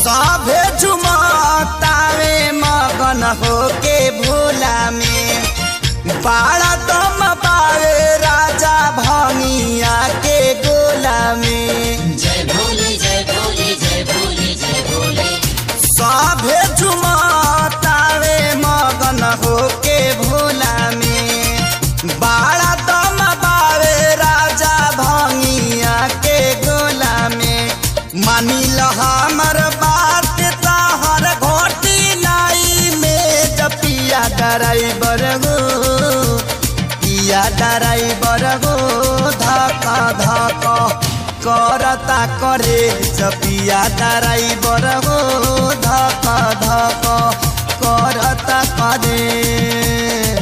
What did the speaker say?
सभे झुमतावे मगन होके भोला में बाड़ा दम पावे राजा भंगिया के गोला में। जय भोले जय भोले जय भोले जय भोले। सभे झुमतावे मगन होके भोला में बाड़ा दम पावे राजा भंगिया के गोला में। मानिल हमर बात ताहर घोटी लाई में जपिया ड्राइवर गो पिया ड्राइवर गो धक धक करता करे जपिया ड्राइवर गो धक धक करता करे।